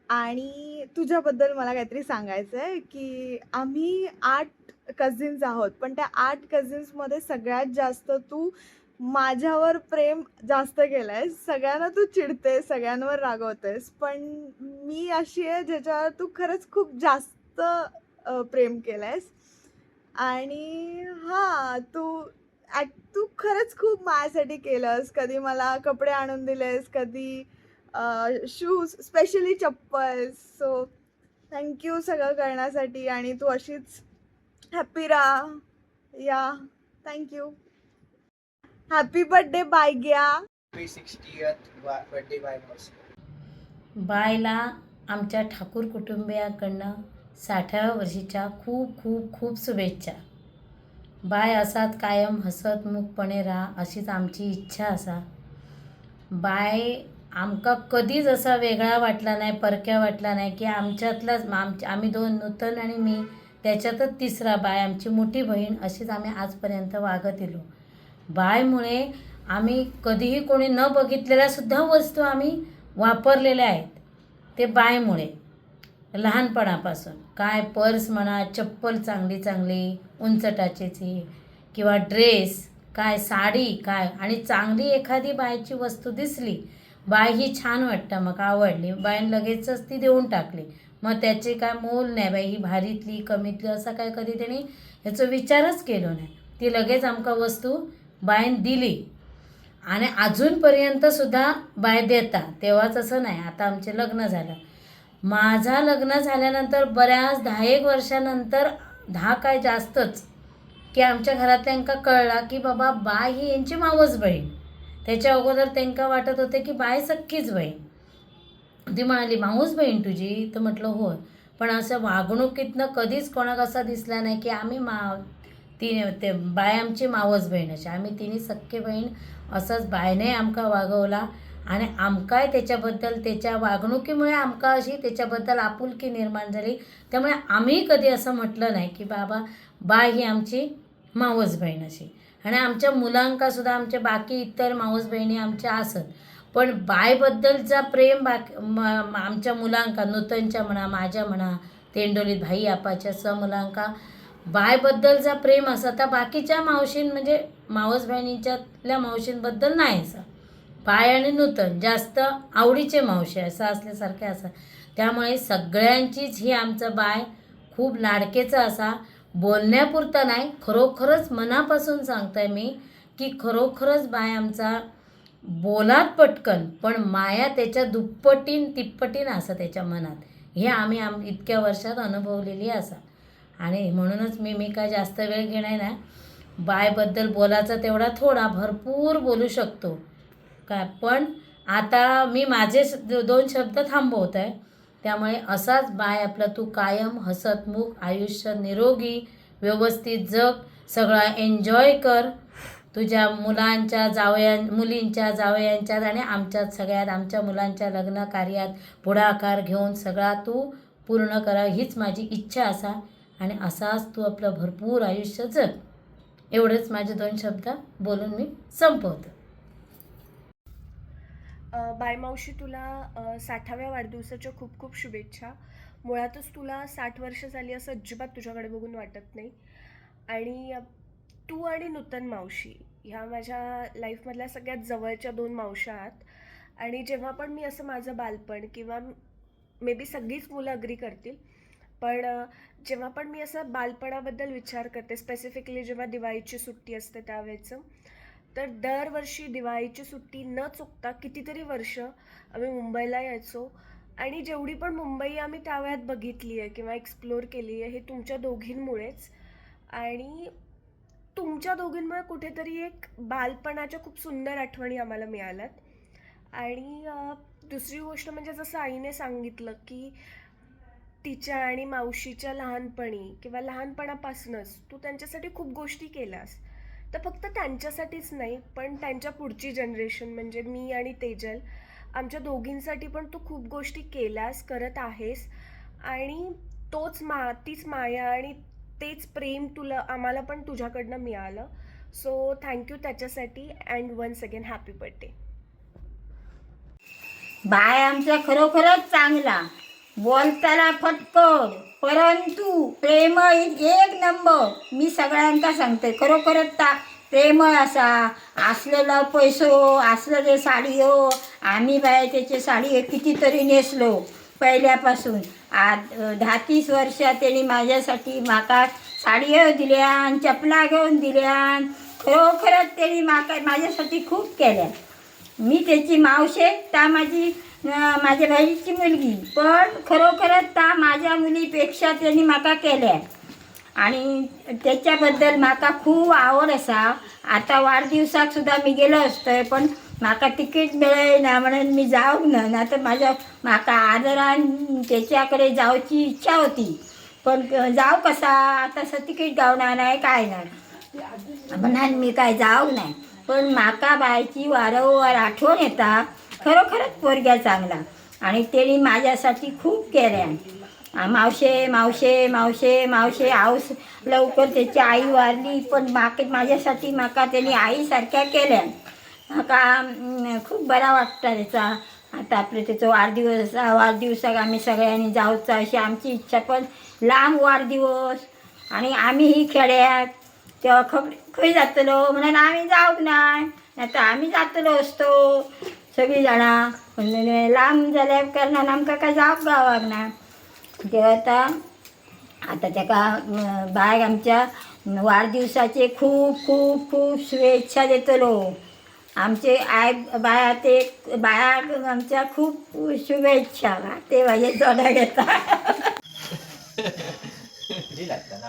आणि तुझ्याबद्दल मला काहीतरी सांगायचं आहे की आम्ही 8 कझिन्स आहोत, पण त्या 8 कझिन्समध्ये सगळ्यात जास्त तू माझ्यावर प्रेम जास्त केलं आहेस. सगळ्यांना तू चिडतेस, सगळ्यांवर रागवतेस, पण मी अशी आहे ज्याच्यावर तू खरंच खूप जास्त प्रेम केलं आहेस. आणि हां, तू खरंच खूप माझ्यासाठी केलंस. कधी मला कपडे आणून दिलेस, कधी शूज, स्पेशली चप्पल. सो थँक्यू सगळं करण्यासाठी. आणि तू अशीच हॅप्पी राहा. या थँक्यू. हॅपी बर्थडे बाय गया. 60th बर्थडे बाय मावशी. बायला आमच्या ठाकूर कुटुंबियाकडनं 60व्या वर्षीच्या खूप खूप खूप शुभेच्छा. बाय असाच कायम हसतमुखपणे राहा अशीच आमची इच्छा असा. बाय आमका कधीच असा वेगळा वाटला नाही, परक्या वाटला नाही की आमच्यातलाच आम्ही 2 नूतन आणि मी त्याच्यातच तिसरा बाय आमची मोठी बहीण अशीच आम्ही आजपर्यंत वागत येलो. बायमुळे आम्ही कधीही कोणी न बघितलेल्यासुद्धा वस्तू आम्ही वापरलेल्या आहेत. ते बायमुळे लहानपणापासून काय पर्स म्हणा, चप्पल चांगली चांगली उंच टाचेची किंवा ड्रेस काय, साडी काय, आणि चांगली एखादी बायची वस्तू दिसली, बाय ही छान वाटतं, मग आवडली, बायन लगेचच ती देऊन टाकली. मग त्याचे काय मोल नाही, बाई ही भारीतली कमीतली असं काय कधी त्यांनी ह्याचा विचारच केलो नाही. ती लगेच आमका वस्तू बायन दिली. आणि अजूनपर्यंतसुद्धा बाय देता. तेव्हाच असं नाही. आता आमचे लग्न झालं. माझा लग्न झाल्यानंतर बऱ्याच 10-1 वर्षानंतर 10 काय जास्तच की आमच्या घरातल्यांका कळला की बाबा बाय ही यांची मावस बहीण. त्याच्या अगोदर त्यांना वाटत होते की बाय सख्खीच बहीण. ती म्हणाली मावस बहीण तुझी? तर म्हटलं होय. पण असं वागणुकीतनं कधीच कोणाक असा दिसला नाही की आम्ही ते बाय आमची मावस बहीण अशी. आम्ही तिन्ही सख्खे बहीण असंच बायने आमका वागवला. आणि आमकाय त्याच्याबद्दल त्याच्या वागणुकीमुळे आमका अशी त्याच्याबद्दल आपुलकी निर्माण झाली. त्यामुळे आम्ही कधी असं म्हटलं नाही की बाबा बाय ही आमची मावस बहीण अशी. आणि आमच्या मुलांकासुद्धा आमच्या बाकी इतर मावस बहिणी आमच्या असत. पण बायबद्दलचा प्रेम आमच्या मुलांका, नूतनच्या म्हणा, माझ्या म्हणा, तेंडोलीत भाई आपाच्या मुलांका बायबद्दलचा प्रेम असा. तर बाकीच्या मावशीं म्हणजे मावस बहिणींच्यातल्या मावशींबद्दल नाही असं. बाय आणि नूतन जास्त आवडीचे मावशी असं असल्यासारखे असं. त्यामुळे सगळ्यांचीच ही आमचं बाय खूप लाडकेचं असा. बोलण्यापुरता नाही, खरोखरच मनापासून सांगताय मी की खरोखरच बाय आमचा बोलात पटकन, पण माया त्याच्या दुप्पटीन तिप्पटीन असं त्याच्या मनात. हे आम्ही इतक्या वर्षात अनुभवलेली असा. आणि म्हणूनच मी काय जास्त वेळ घेणार नाही. बायबद्दल बोलायचा तेवढा थोडा, भरपूर बोलू शकतो काय. पण आता मी माझे 2 शब्द थांबवत आहे. त्यामुळे असाच बाय आपला तू कायम हसतमुख, आयुष्य निरोगी, व्यवस्थित जग, सगळा एन्जॉय कर. तुझ्या मुलींच्या जावयांच्यात आणि आमच्यात सगळ्यात आमच्या मुलांच्या लग्न कार्यात पुढाकार घेऊन सगळा तू पूर्ण करा हीच माझी इच्छा असा. आणि असाच तू आपलं भरपूर आयुष्य जग. एवढेच माझे 2 शब्द बोलून मी संपवतो. बाय मावशी, तुला 60व्या वाढदिवसाच्या खूप खूप शुभेच्छा. मुळातच तुला 60 वर्ष झाली असं अजिबात तुझ्याकडे बघून वाटत नाही. आणि तू आणि नूतन मावशी ह्या माझ्या लाईफमधल्या सगळ्यात जवळच्या 2 मावश्या आहात. आणि जेव्हा पण मी असं माझं बालपण किंवा मे बी सगळीच मुलं अग्री करतील, पण जेव्हा पण मी असं बालपणाबद्दल विचार करते, स्पेसिफिकली जेव्हा दिवाळीची सुट्टी असते त्यावेळेचं, तर दरवर्षी दिवाळीची सुट्टी न चुकता कितीतरी वर्ष आम्ही मुंबईला यायचो. आणि जेवढी पण मुंबई आम्ही त्या वेळात बघितली आहे किंवा एक्सप्लोअर केली आहे हे तुमच्या दोघींमुळेच. आणि तुमच्या दोघींमुळे कुठेतरी एक बालपणाच्या खूप सुंदर आठवणी आम्हाला मिळाल्यात. आणि दुसरी गोष्ट म्हणजे जसं आईने सांगितलं की तिच्या आणि मावशीच्या लहानपणी किंवा लहानपणापासूनच तू त्यांच्यासाठी खूप गोष्टी केल्यास. तर फक्त त्यांच्यासाठीच नाही, पण त्यांच्या पुढची जनरेशन म्हणजे मी आणि तेजल, आमच्या दोघींसाठी पण तू खूप गोष्टी केल्यास, करत आहेस. आणि तीच माया आणि तेच प्रेम तुला आम्हाला पण तुझ्याकडनं मिळालं. सो थँक्यू त्याच्यासाठी. And once again happy birthday. Bye आमचा खरोखरच चांगला, बोलताना फटकड, परंतु प्रेमळ 1 नंबर. मी सगळ्यांका सांगते खरोखरच प्रेमळ असा. असलेला पैसो, असलेले साडी हो, आम्ही बाय त्याचे साडी कितीतरी नेसलो पहिल्यापासून. आज 10-30 वर्षात त्यांनी माझ्यासाठी माका साडयो दिल्यान, चपला घेऊन दिल्यान. खरोखरच त्यांनी माझ्यासाठी खूप केल्या. मी त्याची मावशे, ता माझ्या बहिणीची मुलगी, पण खरोखरच ता माझ्या मुलीपेक्षा त्यांनी माका केल्या. आणि त्याच्याबद्दल माका खूप आवड असा. आता वाढदिवसाक सुद्धा मी गेलो असतोय, पण माका तिकीट मिळेना म्हणून मी जाऊक ना. तर माका आदरान त्याच्याकडे जाऊची इच्छा होती, पण जाऊ कसा आता तिकीट गावणार नाही काय नाही म्हणून मी काय जाऊ नाही. पण माका बायची वारंवार आठवण येता. खरोखरच पोरग्या चांगला आणि त्यांनी माझ्यासाठी खूप केल्या. मावशे मावशे मावशे मावशे आऊस लवकर त्याची आई वारली, पण माझ्यासाठी माका त्यांनी आईसारख्या केल्या. माका खूप बरा वाटतं त्याचा. आता आपलं त्याचं वाढदिवसाक आम्ही सगळ्यांनी जाऊचा अशी आमची इच्छा. पण लांब वाढदिवस आणि आम्हीही खेड्यात, तेव्हा खंय जातलो म्हणून आम्ही जाऊक नाही. आता आम्ही जातलो असतो सगळी जाणां, पण लांब जाल्या कारणान आमकां काय जावक गावाक ना. तेव्हा आता त्याका बायक आमच्या वाढदिवसाचे खूप खूप खूप शुभेच्छा देतलो. आमचे बायाक आमच्या खूप शुभेच्छा. ते माझे जोडा घेता.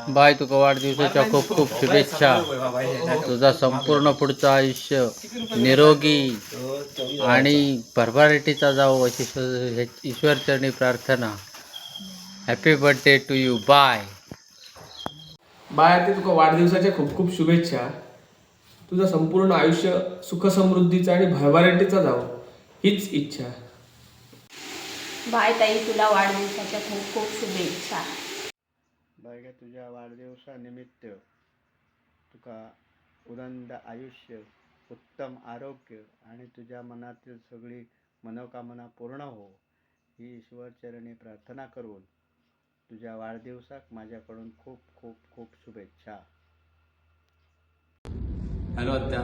बाय, तुका वाढदिवसाच्या खूप खूप शुभेच्छा. तुझा संपूर्ण पुढचं आयुष्य निरोगी आणि भरभराटीचा जावो अशी ईश्वरचरणी प्रार्थना. Happy birthday to you. Bye bye, ते तुका वाढदिवसाच्या खूप खूप शुभेच्छा. तुझं संपूर्ण आयुष्य सुखसमृद्धीचा आणि भरभराटीचा जावो हीच इच्छा. बाय ताई, तुला वाढदिवसाच्या खूप खूप शुभेच्छा. बाय, तुझ्या वाढदिवसानिमित्त तुका उदंड आयुष्य, उत्तम आरोग्य आणि तुझ्या मनातील सगळी मनोकामना पूर्ण हो ही ईश्वरचरणी प्रार्थना करून तुझ्या वाढदिवसाक माझ्याकडून खूप खूप खूप शुभेच्छा. हॅलो आत्या,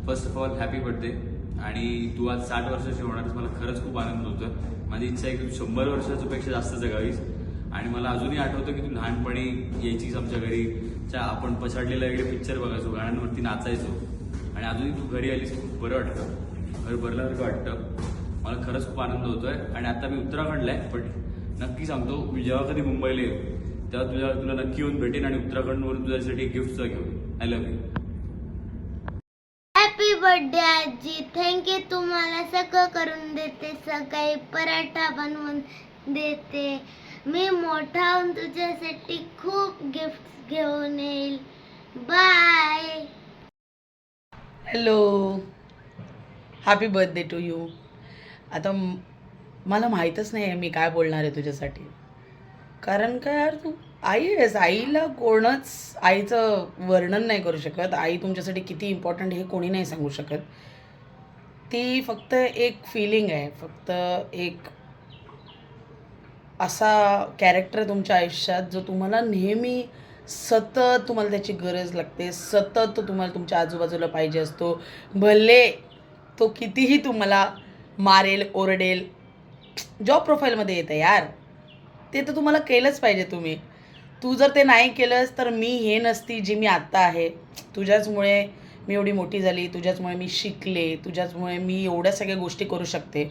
first of all happy birthday. आणि तू आज 60 वर्षाची होणारच, मला खरंच खूप आनंद होतो. माझी इच्छा आहे की तू 100 वर्षाच्यापेक्षा जास्त जगावीस. आणि मला अजूनही आठवतं की तू लहानपणी यायचीस आमच्या घरी, आपण पछाडलेला इकडे पिक्चर बघायचो, गाण्यांवरती नाचायचो. आणि अजूनही तू घरी आलीस, खूप बरं वाटतं, घर भरल्यासारखं वाटतं. मला खरंच खूप आनंद होतोय. आणि आता मी उत्तराखंडला आहे, पण नक्की सांगतो मी जेव्हा कधी मुंबईला येऊ तेव्हा तुला नक्की येऊन भेटेन आणि उत्तराखंडवरून तुझ्यासाठी गिफ्टचा घेऊन. I love you. Happy birthday आजी. थँक्यू, तू मला सगळं करून देते, सकाळी पराठा बनवून देते, मी मोठा होऊन तुझ्यासाठी खूप गिफ्ट घेऊन येईल. Bye. Hello, happy birthday to you. आता मला माहीतच नाही आहे मी काय बोलणार आहे तुझ्यासाठी, कारण काय यार, तू आई आहेस. आईला कोणच आईचं वर्णन नाही करू शकत. आई तुमच्यासाठी किती इम्पॉर्टंट हे कोणी नाही सांगू शकत. ती फक्त एक फिलिंग आहे, फक्त एक असा कॅरेक्टर आहे तुमच्या आयुष्यात जो तुम्हाला नेहमी सतत तुम्हाला त्याची गरज लागते, सतत तुम्हाला तुमच्या आजूबाजूला पाहिजे असतो. भले तो कितीही तुम्हाला मारेल, ओरडेल. जॉब प्रोफाईलमध्ये येतं यार, ते तर तुम्हाला केलंच पाहिजे तुम्ही. तू जर ते नाही केलंस तर मी हे नसती जी मी आत्ता आहे. तुझ्याचमुळे मी एवढी मोठी झाली, तुझ्याचमुळे मी शिकले, तुझ्याचमुळे मी एवढ्या सगळ्या गोष्टी करू शकते.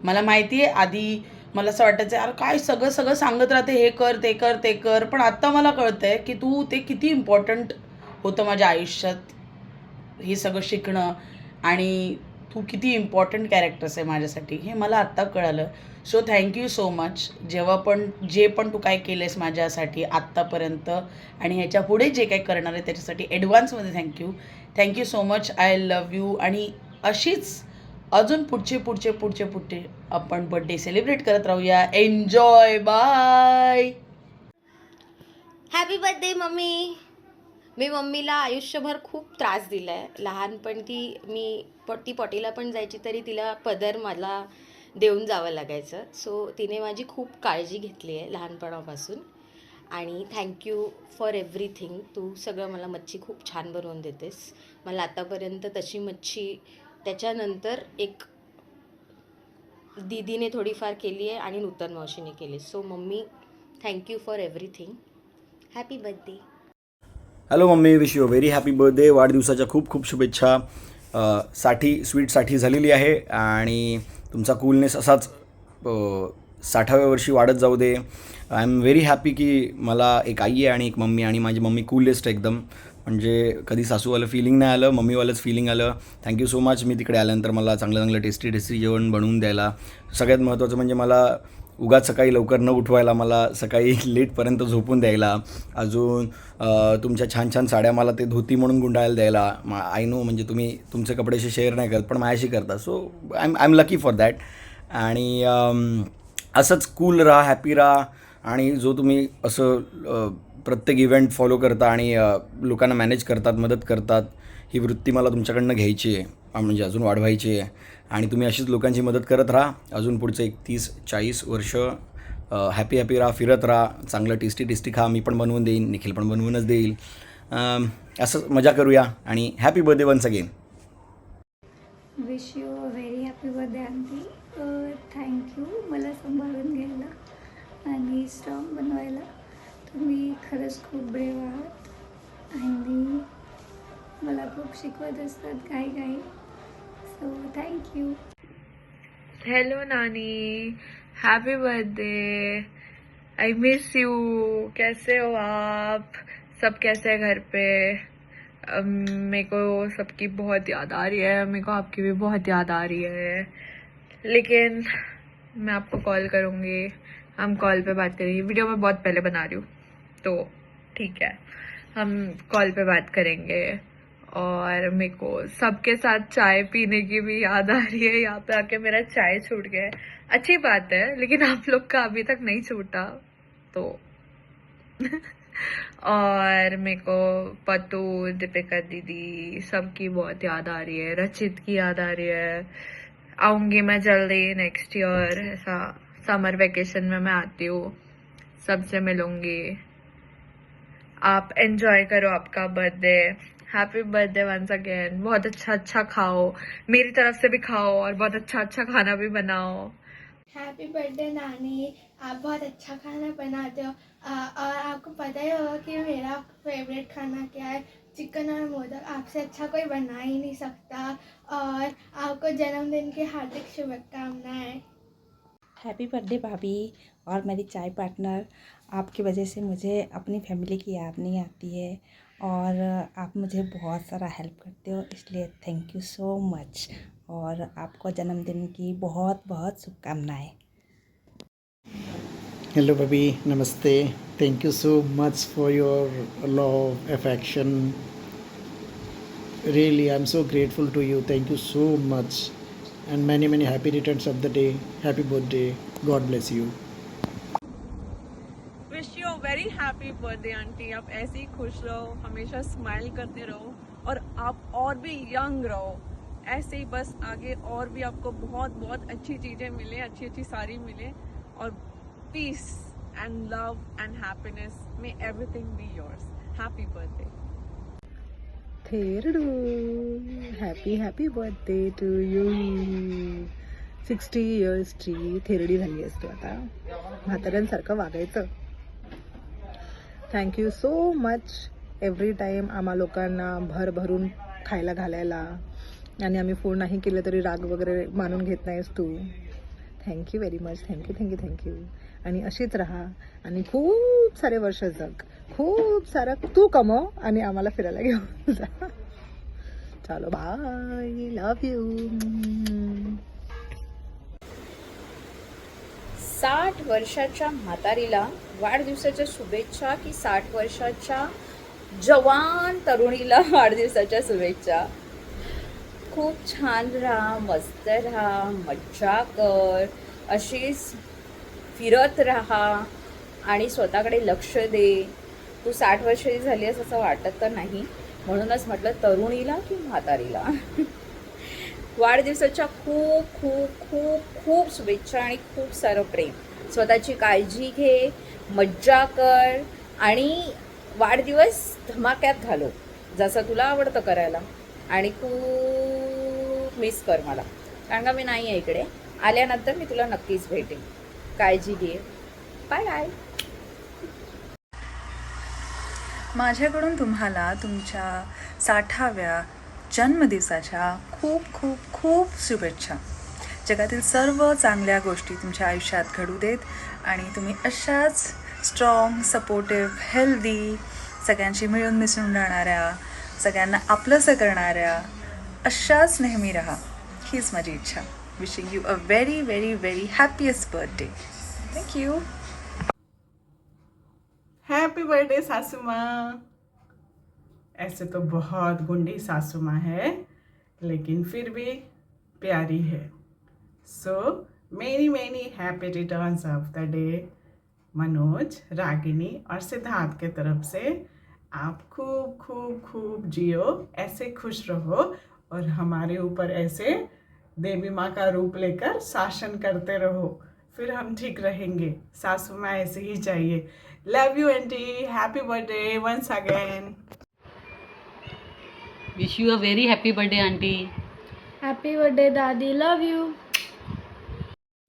मला माहिती आहे आधी मला असं वाटायचं यार काय सगळं सांगत राहते, हे कर ते कर ते कर, पण आत्ता मला कळतं आहे की तू ते किती इम्पॉर्टंट होतं माझ्या आयुष्यात, हे सगळं शिकणं, आणि तू किती इम्पॉर्टंट कॅरेक्टर्स आहे माझ्यासाठी हे मला आत्ता कळालं. So thank you so much. जे पण तू काय केलं आहेस माझ्यासाठी आत्तापर्यंत आणि ह्याच्या पुढे जे काही करणार आहे त्याच्यासाठी ॲडव्हान्समध्ये thank you so much. I love you. आणि अशीच अजून पुढचे आपण बर्थडे सेलिब्रेट करत राहूया. Enjoy. Bye. Happy birthday mummy. मी मम्मीला आयुष्यभर खूप त्रास दिला आहे. लहानपण ती पॉटीला पण जायची तरी तिला पदर मला देऊन जावं लागायचं. सो तिने माझी खूप काळजी घेतली आहे लहानपणापासून. आणि थँक्यू फॉर एव्हरीथिंग. तू सगळं मला मच्छी खूप छान बनवून देतेस. मला आतापर्यंत तशी मच्छी त्याच्यानंतर एक दीदीने थोडीफार केली आहे आणि नूतन मावशीने केली. So mummy, thank you for everything. Happy birthday. Hello mummy, wish you very happy birthday. वाढदिवसाच्या खूप खूप शुभेच्छा. स्वीट झालेली आहे आणि तुमचा कूलनेस असाच 60व्या वर्षी वाढत जाऊ दे. आय एम व्हेरी हॅपी की मला एक आई आहे आणि एक मम्मी, आणि माझी मम्मी कूलेस्ट एकदम, म्हणजे कधी सासूवालं फिलिंग नाही आलं, मम्मीवालंच फिलिंग आलं. Thank you so much. मी तिकडे आल्यानंतर मला चांगलं टेस्टी जेवण बनवून द्यायला. सगळ्यात महत्त्वाचं म्हणजे मला उगाच सकाळी लवकर न उठवायला, मला सकाळी लेटपर्यंत झोपून द्यायला, अजून तुमच्या छान साड्या मला ते धोती म्हणून गुंडाळायला द्यायला. आय नो म्हणजे तुम्ही तुमचे कपडेशी शेअर नाही करत पण माझ्याशी करता. So I am lucky for that. आणि असंच कूल राहा, हॅपी राहा, आणि जो तुम्ही असं प्रत्येक इव्हेंट फॉलो करता आणि लोकांना मॅनेज करतात, मदत करतात, ही वृत्ती मला तुमच्याकडनं घ्यायची आहे, म्हणजे अजून वाढवायची आहे. आणि तुम्ही अशीच लोकांची मदत करत राहा अजून पुढचे 30-40 वर्ष. हॅपी राहा, फिरत राहा, चांगलं टेस्टी खा. मी पण बनवून देईन, निखिल पण बनवूनच देईल. असं मजा करूया. आणि happy birthday once again. Wish you a very happy birthday aunty. Thank you मला सांभाळून घ्यायला आणि स्ट्रॉंग बनवायला. तुम्ही खरंच खूप ब्रेव आहात आणि मला खूप शिकवत असतात काही. So thank you. Hello Nani, happy birthday. I miss you. कैसे हो आप सब? कैसे है घर पे? मेरे को सबकी बहुत याद आ रही है, मेरे को आपकी भी बहुत याद आ रही है, लेकिन मैं आपको कॉल करूँगी, हम कॉल पे बात करेंगे. वीडियो मैं बहुत पहले बना रही हूँ तो ठीक है, हम कॉल पे बात करेंगे. और मेरे को सबके साथ चाय पीने की भी याद आ रही है. यहाँ पे आके मेरा चाय छूट गया है. अच्छी बात है, लेकिन आप लोग का अभी तक नहीं छूटा तो और मेरे को पतू, दीपिका दीदी सबकी बहुत याद आ रही है. रचित की याद आ रही है. आऊँगी मैं जल्दी नेक्स्ट ईयर, ऐसा समर वेकेशन में मैं आती हूँ, सबसे मिलूँगी. आप एंजॉय करो आपका birthday. Happy birthday once again. बहुत अच्छा खाओ, मेरी तरफ से भी खाओ, और बहुत अच्छा खाना भी बनाओ. हैप्पी बर्थडे नानी. आप बहुत अच्छा खाना बनाते हो और आपको पता ही होगा कि मेरा फेवरेट खाना क्या है, चिकन और मोदक. आपसे अच्छा कोई बना ही नहीं सकता. और आपको जन्मदिन की हार्दिक शुभकामनाएं. हैप्पी बर्थडे भाभी और मेरी चाय पार्टनर. आपकी वजह से मुझे अपनी फैमिली की याद नहीं आती है और आप मुझे बहुत सारा हेल्प करते हो, इसलिए थैंक यू सो मच. और आपको जन्मदिन की बहुत बहुत शुभकामनाएं. Hello, Baby. Namaste. Thank you so much for your love, affection. Really, I'm so grateful to you. Thank you so much. And many, many happy returns of the day. Happy birthday. God bless you. Wish you very happy birthday aunty. आप ऐसे ही खुश रहो, हमेशा स्माइल करते रहो और आप और भी यंग रहो। ऐसे ही बस आगे और भी आपको बहुत बहुत अच्छी चीज़ें मिले, अच्छी अच्छी सारी मिले और peace and love and happiness may everything be yours. Happy birthday. थेरडू happy happy birthday to you. 60 इयर्सची थेरडी झाली आहेस तू आता, म्हाताऱ्यांसारखं वागायचं. Thank you so much every time आम्हा लोकांना भरभरून खायला घालायला, आणि आम्ही फोन नाही केलं तरी राग वगैरे मानून घेत नाहीस तू. Thank you very much. Thank you thank you thank you. आणि अशीच राहा आणि खूप सारे वर्ष जग, खूप सारं तू कमव आणि आम्हाला फिरायला घेऊन जा. चलो बाय, लव यू. 60 वर्षाच्या म्हातारीला वाढदिवसाच्या शुभेच्छा की 60 वर्षाच्या जवान तरुणीला वाढदिवसाच्या शुभेच्छा. खूप छान राहा, मस्त राहा, मज्जा कर, अशीच फिरत राहा आणि स्वतःकडे लक्ष दे. तू 60 वर्षाची झाली आहेस असं वाटत तर नाही, म्हणूनच म्हटलं तरुणीला की म्हातारीला. वाढदिवसाच्या खूप खूप खूप खूप शुभेच्छा आणि खूप सारं प्रेम. स्वतःची काळजी घे, मज्जा कर आणि वाढदिवस धमाक्यात घालव जसं तुला आवडतं करायला. आणि खूप मिस कर मला, कारण का मी नाही आहे इकडे. आल्यानंतर मी तुला नक्कीच भेटेन. काळजी घे. Bye bye. माझ्याकडून तुम्हाला तुमच्या 60व्या जन्मदिवसाच्या खूप खूप खूप शुभेच्छा. जगातील सर्व चांगल्या गोष्टी तुमच्या आयुष्यात घडू देत आणि तुम्ही अशाच स्ट्रॉंग, सपोर्टिव्ह, हेल्दी, सगळ्यांशी मिळून मिसळून राहणाऱ्या, सगळ्यांना आपलंसं करणाऱ्या अशाच नेहमी राहा, हीच माझी इच्छा. Wishing you a very very very happiest birthday. Thank you. Happy birthday सासू माँ। ऐसे तो बहुत गुंडी सासू माँ है, लेकिन फिर भी प्यारी है. So many many happy returns of the day Manoj, Ragini और सिद्धार्थ के तरफ से. आप खूब खूब खूब जियो, ऐसे खुश रहो और हमारे ऊपर ऐसे देवी माँ का रूप लेकर शासन करते रहो, फिर हम ठीक रहेंगे. सासू माँ ऐसे ही चाहिए. Love you aunty. Happy birthday once again. Wish you a very happy birthday aunty. Happy birthday दादी, love you.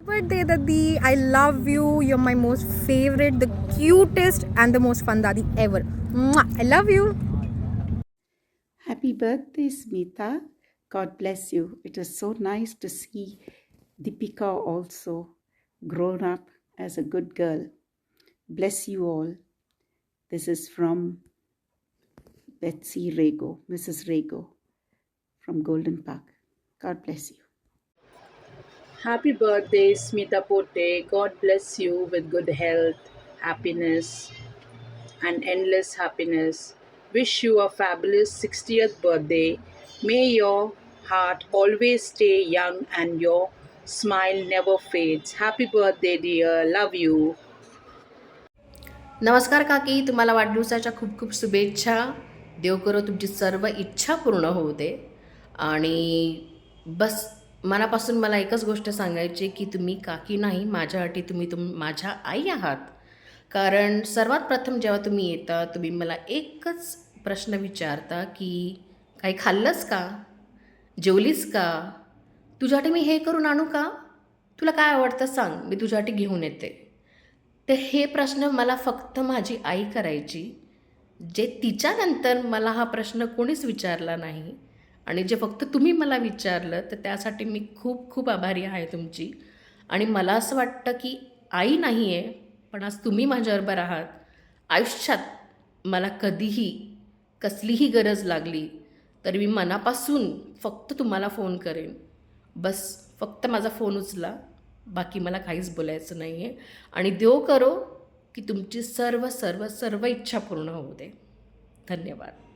Birthday Dadi, I love you. You're my most favorite, the cutest and the most fun Dadi ever. Mwah! I love you. Happy birthday, Smita. God bless you. It was so nice to see Deepika also grown up as a good girl. Bless you all. This is from Betsy Rego, Mrs. Rego from Golden Park. God bless you. Happy birthday, Smita Pote. God bless you with good health, happiness, and endless happiness. Wish you a fabulous 60th birthday. May your heart always stay young and your smile never fades. Happy birthday, dear. Love you. नमस्कार काकी, तुम्हाला वाढदिवसाच्या खूप खूप शुभेच्छा. देव करो तुमची सर्व इच्छा पूर्ण होऊ दे. आणि बस मनापासून मला एकच गोष्ट सांगायची की तुम्ही काकी नाही, माझ्यासाठी तुम्ही माझ्या आई आहात. कारण सर्वात प्रथम जेव्हा तुम्ही येता, तुम्ही मला एकच प्रश्न विचारता की काही खाल्लंस का, जेवलीस का, तुझ्यासाठी मी हे करून आणू का, तुला काय आवडतं सांग, मी तुझ्यासाठी घेऊन येते. तर हे प्रश्न मला फक्त माझी आई करायची, जे तिच्यानंतर मला हा प्रश्न कोणीच विचारला नाही. आणि जे फक्त तुम्ही मला विचारलं, तर त्यासाठी मी खूप खूप आभारी आहे तुमची. आणि मला असं वाटतं की आई नाही आहे, पण आज तुम्ही माझ्याबरोबर आहात. आयुष्यात मला कधीही कसलीही गरज लागली तरी मी मनापासून फक्त तुम्हाला फोन करेन. बस फक्त माझा फोन उचला, बाकी मला काहीच बोलायचं नाही आहे. आणि देव करो की तुमची सर्व सर्व सर्व इच्छा पूर्ण होऊ दे. धन्यवाद.